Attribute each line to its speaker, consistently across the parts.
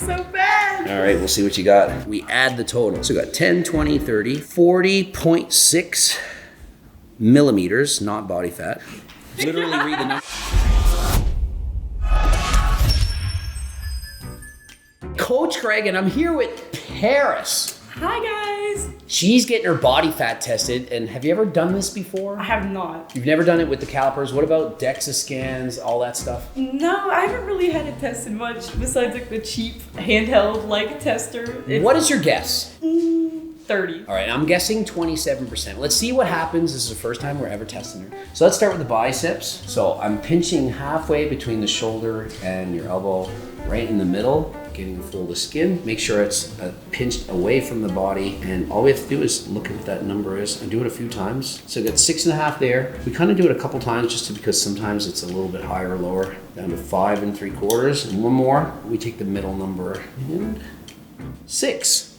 Speaker 1: so bad.
Speaker 2: All right, we'll see what you got. We add the total. So we got 10, 20, 30, 40.6 millimeters, not body fat. Literally read the number. Coach Craig, and I'm here with Paris.
Speaker 1: Hi guys.
Speaker 2: She's getting her body fat tested, and have you ever done this before?
Speaker 1: I have not.
Speaker 2: You've never done it with the calipers? What about DEXA scans, all that stuff?
Speaker 1: No, I haven't really had it tested much besides like the cheap handheld like tester.
Speaker 2: What is your guess?
Speaker 1: 30.
Speaker 2: All right, I'm guessing 27%. Let's see what happens. This is the first time we're ever testing her. So let's start with the biceps. So I'm pinching halfway between the shoulder and your elbow, right in the middle, getting a fold of skin. Make sure it's pinched away from the body. And all we have to do is look at what that number is and do it a few times. So we got 6.5 there. We kind of do it a couple times just because sometimes it's a little bit higher or lower, down to 5 3/4. And one more, we take the middle number and 6.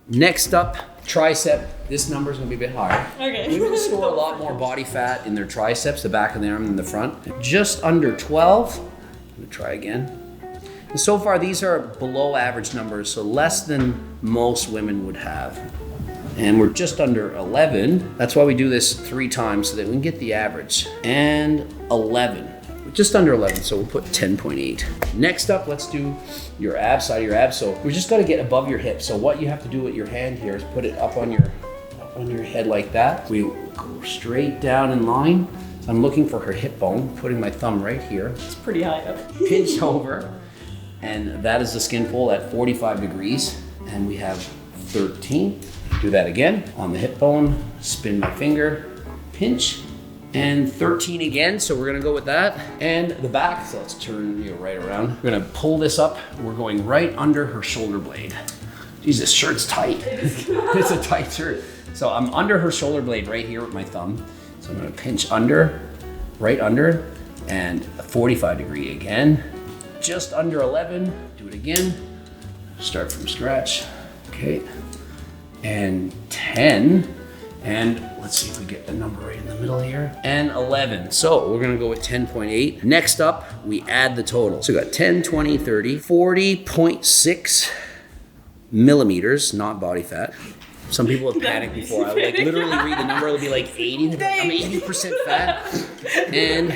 Speaker 2: Next up, tricep. This number is going to be a bit higher.
Speaker 1: Okay.
Speaker 2: Women store a lot more body fat in their triceps, the back of the arm than the front. Just under 12. I'm going to try again. And so far, these are below average numbers, so less than most women would have. And we're just under 11. That's why we do this 3 times so that we can get the average. And 11. Just under 11, so we'll put 10.8. Next up, let's do your abs, side of your abs. So we just got to get above your hips. So what you have to do with your hand here is put it up on your head like that. We go straight down in line. So I'm looking for her hip bone, putting my thumb right here.
Speaker 1: It's pretty high up.
Speaker 2: Pinch over, and that is the skin fold at 45 degrees. And we have 13. Do that again on the hip bone. Spin my finger, pinch. And 13 again, so we're gonna go with that. And the back, so let's turn you right around. We're gonna pull this up. We're going right under her shoulder blade. Geez, this shirt's tight. It's a tight shirt. So I'm under her shoulder blade right here with my thumb. So I'm gonna pinch under, right under, and a 45 degree again. Just under 11, do it again. Start from scratch, okay. And 10. And let's see if we get the number right in the middle here. And 11. So we're gonna go with 10.8. Next up, we add the total. So we got 10, 20, 30, 40.6 millimeters, not body fat. Some people have panicked before. I would like literally read the number, it'll be like 80. I'm 80% fat. And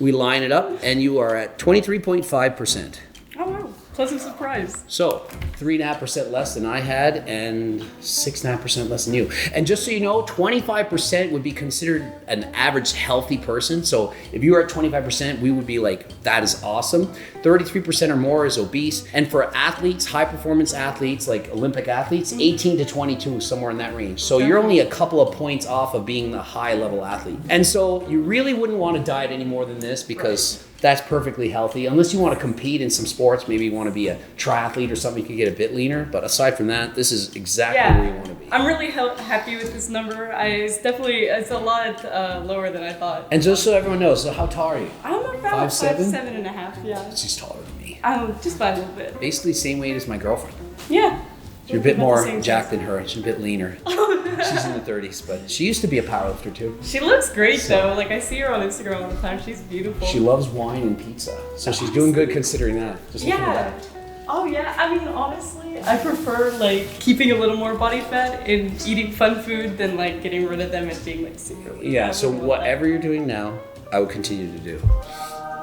Speaker 2: we line it up, and you are at 23.5%.
Speaker 1: Oh wow, pleasant surprise.
Speaker 2: So 3.5% less than I had and 6.5% less than you. And just so you know, 25% would be considered an average healthy person. So if you were at 25%, we would be like, that is awesome. 33% or more is obese. And for athletes, high performance athletes, like Olympic athletes, 18 to 22, somewhere in that range. So you're only a couple of points off of being the high level athlete. And so you really wouldn't want to diet any more than this because that's perfectly healthy. Unless you want to compete in some sports, maybe you want to be a triathlete or something, you could get a bit leaner. But aside from that, this is exactly where you want to be.
Speaker 1: I'm really happy with this number. It's a lot lower than I thought.
Speaker 2: And just so everyone knows, so how tall are you?
Speaker 1: I'm about
Speaker 2: 5'7"?
Speaker 1: 5'7.5", yeah.
Speaker 2: She's taller than me.
Speaker 1: Just by a little bit.
Speaker 2: Basically same weight as my girlfriend.
Speaker 1: Yeah.
Speaker 2: You're a bit more jacked than her. She's a bit leaner. She's in the 30s, but she used to be a powerlifter too.
Speaker 1: She looks great though. Like I see her on Instagram all the time. She's beautiful.
Speaker 2: She loves wine and pizza. So she's doing good considering that. Just looking at that.
Speaker 1: Oh yeah, I mean honestly, I prefer like keeping a little more body fat and eating fun food than like getting rid of them and being like super lean.
Speaker 2: Yeah, so whatever you're doing now, I would continue to do.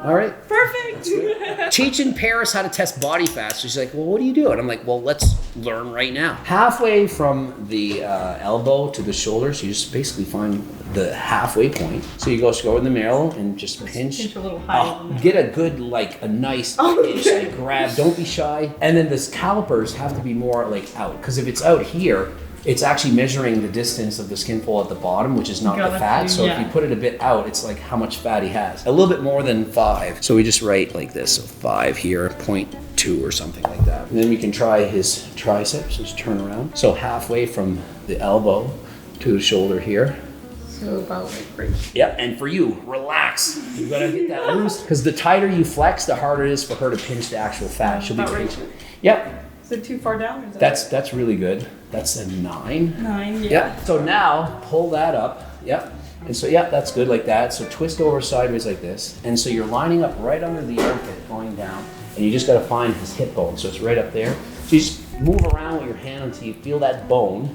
Speaker 2: All right.
Speaker 1: Perfect.
Speaker 2: Teaching Paris how to test body fat. So she's like, well, what do you do? And I'm like, well, let's learn right now. Halfway from the elbow to the shoulder, so you just basically find the halfway point. So you go in the middle and just pinch.
Speaker 1: A little higher.
Speaker 2: Get a good, like a nice pinch, like grab. Don't be shy. And then this calipers have to be more like out. Because if it's out here, it's actually measuring the distance of the skin fold at the bottom, which is not the fat. So if you put it a bit out, it's like how much fat he has. A little bit more than 5. So we just write like this, so 5 here, 0.2 or something like that. And then we can try his triceps, just turn around. So halfway from the elbow to the shoulder here.
Speaker 1: So about like right.
Speaker 2: Yep, and for you, relax. You gotta get that loose. Because the tighter you flex, the harder it is for her to pinch the actual fat. She'll be patient. Yep.
Speaker 1: Is it too far down? Or is
Speaker 2: that's really good. That's a 9.
Speaker 1: 9, yeah.
Speaker 2: Yep. So now pull that up. Yep. And so that's good like that. So twist over sideways like this. And so you're lining up right under the armpit, going down. and you just got to find his hip bone. So it's right up there. So you just move around with your hand until you feel that bone.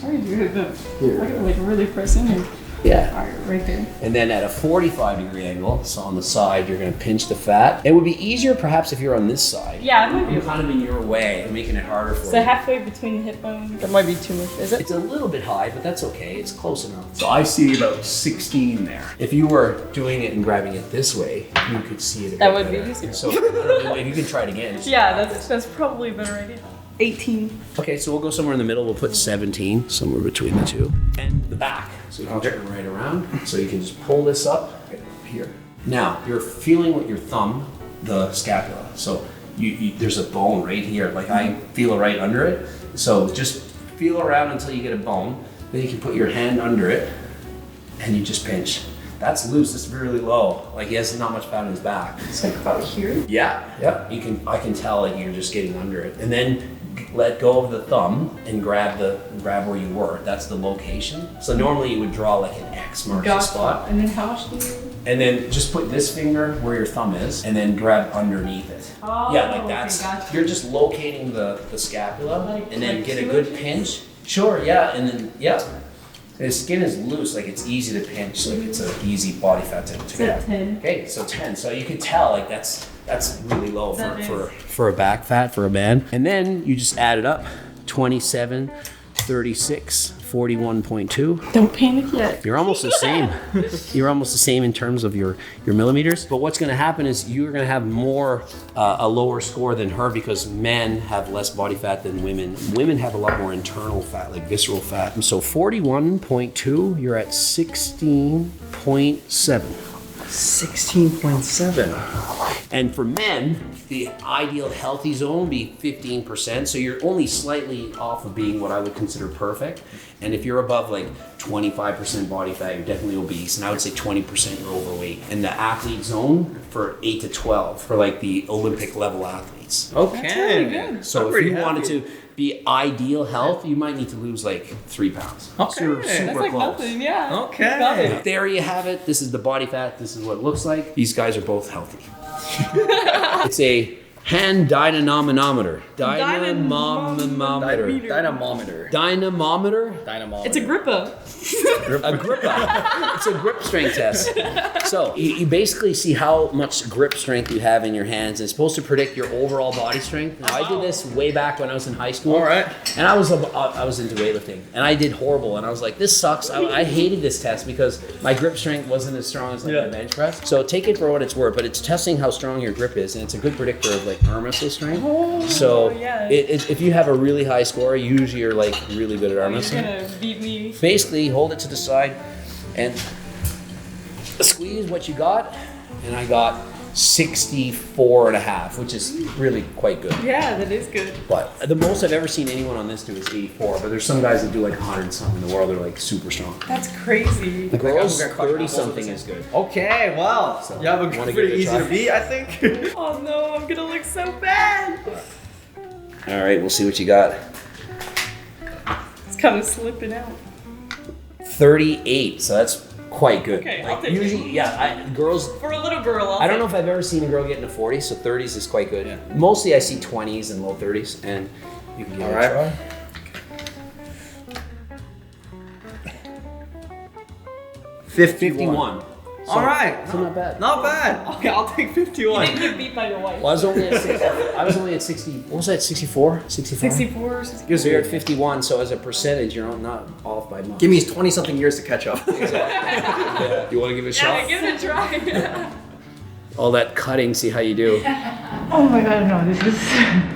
Speaker 1: How are you doing that? I gotta like really press in here.
Speaker 2: Yeah.
Speaker 1: All right, right there.
Speaker 2: And then at a 45-degree angle, so on the side, you're going to pinch the fat. It would be easier perhaps if you're on this side.
Speaker 1: Yeah, it might be.
Speaker 2: I'm kind of in your way, making it harder for you.
Speaker 1: So halfway between the hip bone. That might be too much, is it?
Speaker 2: It's a little bit high, but that's okay. It's close enough. So I see about 16 there. If you were doing it and grabbing it this way, you could see it a bit
Speaker 1: That would
Speaker 2: better.
Speaker 1: be easier.
Speaker 2: So I don't know, if you can try it again.
Speaker 1: Yeah, that's probably a better idea. 18.
Speaker 2: Okay, so we'll go somewhere in the middle. We'll put 17, somewhere between the two. And the back. So you can turn right around. So you can just pull this up here. Now, you're feeling with your thumb the scapula. So there's a bone right here. Like I feel it right under it. So just feel around until you get a bone. Then you can put your hand under it and you just pinch. That's loose. It's really low. Like he has not much fat in his back.
Speaker 1: It's like about here.
Speaker 2: Yeah. Yep. I can tell like you're just getting under it. And then let go of the thumb and grab where you were. That's the location. So normally you would draw like an X marks the spot.
Speaker 1: And then how much do you?
Speaker 2: And then just put this finger where your thumb is and then grab underneath it.
Speaker 1: Oh,
Speaker 2: yeah, like that's,
Speaker 1: okay, gotcha.
Speaker 2: You're just locating the scapula and then
Speaker 1: like
Speaker 2: get a good pinch. Sure, yeah, and then, yeah. His skin is loose, like it's easy to pinch, like it's an easy body fat to
Speaker 1: It's 10.
Speaker 2: Okay, so 10. So you can tell like that's really low for a back fat for a man. And then you just add it up. 27, 36, 41.2.
Speaker 1: Don't panic yet.
Speaker 2: You're almost the same. You're almost the same in terms of your millimeters. But what's going to happen is you're going to have a lower score than her because men have less body fat than women. Women have a lot more internal fat, like visceral fat. So 41.2, you're at 16.7.
Speaker 3: 16.7.
Speaker 2: And for men, the ideal healthy zone would be 15%. So you're only slightly off of being what I would consider perfect. And if you're above like 25% body fat, you're definitely obese. And I would say 20% you're overweight. And the athlete zone for 8 to 12 for like the Olympic level athletes.
Speaker 3: Okay.
Speaker 1: That's really good.
Speaker 2: So if you wanted to be ideal health, you might need to lose like 3 pounds.
Speaker 3: Okay.
Speaker 2: Super
Speaker 1: That's like
Speaker 2: close.
Speaker 1: nothing, yeah.
Speaker 3: Okay.
Speaker 1: Got it.
Speaker 2: There you have it. This is the body fat. This is what it looks like. These guys are both healthy. It's a hand dynamometer. Dynamometer.
Speaker 3: Dynamometer.
Speaker 1: It's a grippa.
Speaker 2: A grippa. It's a grip strength test. So you basically see how much grip strength you have in your hands. It's supposed to predict your overall body strength. Now, I did this way back when I was in high school.
Speaker 3: All right.
Speaker 2: And I was into weightlifting, and I did horrible. And I was like, this sucks. I hated this test because my grip strength wasn't as strong as like my bench press. So take it for what it's worth, but it's testing how strong your grip is, and it's a good predictor of like arm muscle strength. So
Speaker 1: yeah.
Speaker 2: if you have a really high score, usually you're like really good at arm muscle.
Speaker 1: You're gonna beat me.
Speaker 2: Basically, hold it to the side and squeeze what you got, and I got 64 and a half, which is really quite good.
Speaker 1: Yeah, that is good.
Speaker 2: But the most I've ever seen anyone on this do is 84, but there's some guys that do like 100 something in the world. They're like super strong.
Speaker 1: That's crazy.
Speaker 2: The girls,
Speaker 3: I'm gonna crush
Speaker 2: 30
Speaker 3: my
Speaker 2: something
Speaker 3: muscles.
Speaker 2: is good.
Speaker 3: Okay, well,
Speaker 2: So,
Speaker 3: you have a
Speaker 2: wanna give
Speaker 3: pretty
Speaker 2: it a
Speaker 3: easy
Speaker 2: try?
Speaker 3: to beat, I think.
Speaker 1: Oh no, I'm gonna look so bad.
Speaker 2: All right, we'll see what you got.
Speaker 1: It's kind of slipping out.
Speaker 2: 38, so that's quite good.
Speaker 1: Okay,
Speaker 2: like
Speaker 1: I'll take
Speaker 2: usually,
Speaker 1: it.
Speaker 2: yeah, girls.
Speaker 1: For a little girl,
Speaker 2: I don't know if I've ever seen a girl get into 40s, so 30s is quite good. Mostly I see 20s and low 30s, and you can give it a try. 51.
Speaker 3: All right.
Speaker 2: So not bad.
Speaker 3: Not bad. Okay, I'll take 51.
Speaker 1: You didn't get beat by your wife.
Speaker 2: Well, I was only at 60. What was that? 64? 65?
Speaker 1: 64.
Speaker 2: So you're at 51. So as a percentage, you're not off by much.
Speaker 3: Give me 20-something years to catch up.
Speaker 2: Yeah. You want to give it a shot?
Speaker 1: Yeah, give it a try.
Speaker 2: All that cutting. See how you do.
Speaker 1: Oh my god, no, this is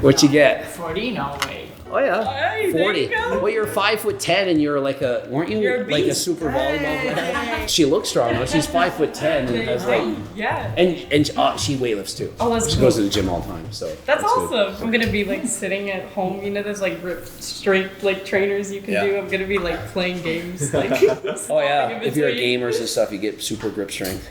Speaker 2: What you get?
Speaker 1: 40. No way.
Speaker 2: Oh yeah.
Speaker 1: Hey, there
Speaker 2: 40.
Speaker 1: you go.
Speaker 2: Well, you're 5'10" and you're like weren't you
Speaker 1: You're a
Speaker 2: like a
Speaker 1: beast.
Speaker 2: super volleyball player? She looks strong though. She's 5'10" and has like,
Speaker 1: Yeah.
Speaker 2: and she weightlifts too.
Speaker 1: Oh, that's
Speaker 2: she
Speaker 1: cool.
Speaker 2: goes to the gym all the time. So
Speaker 1: That's
Speaker 2: good.
Speaker 1: awesome. I'm gonna be like sitting at home. You know, there's like grip strength like trainers you can
Speaker 3: Yeah.
Speaker 1: do. I'm gonna be like playing games. Like
Speaker 2: Oh yeah.
Speaker 1: in
Speaker 2: If you're a
Speaker 1: between.
Speaker 2: gamers and stuff, you get super grip strength.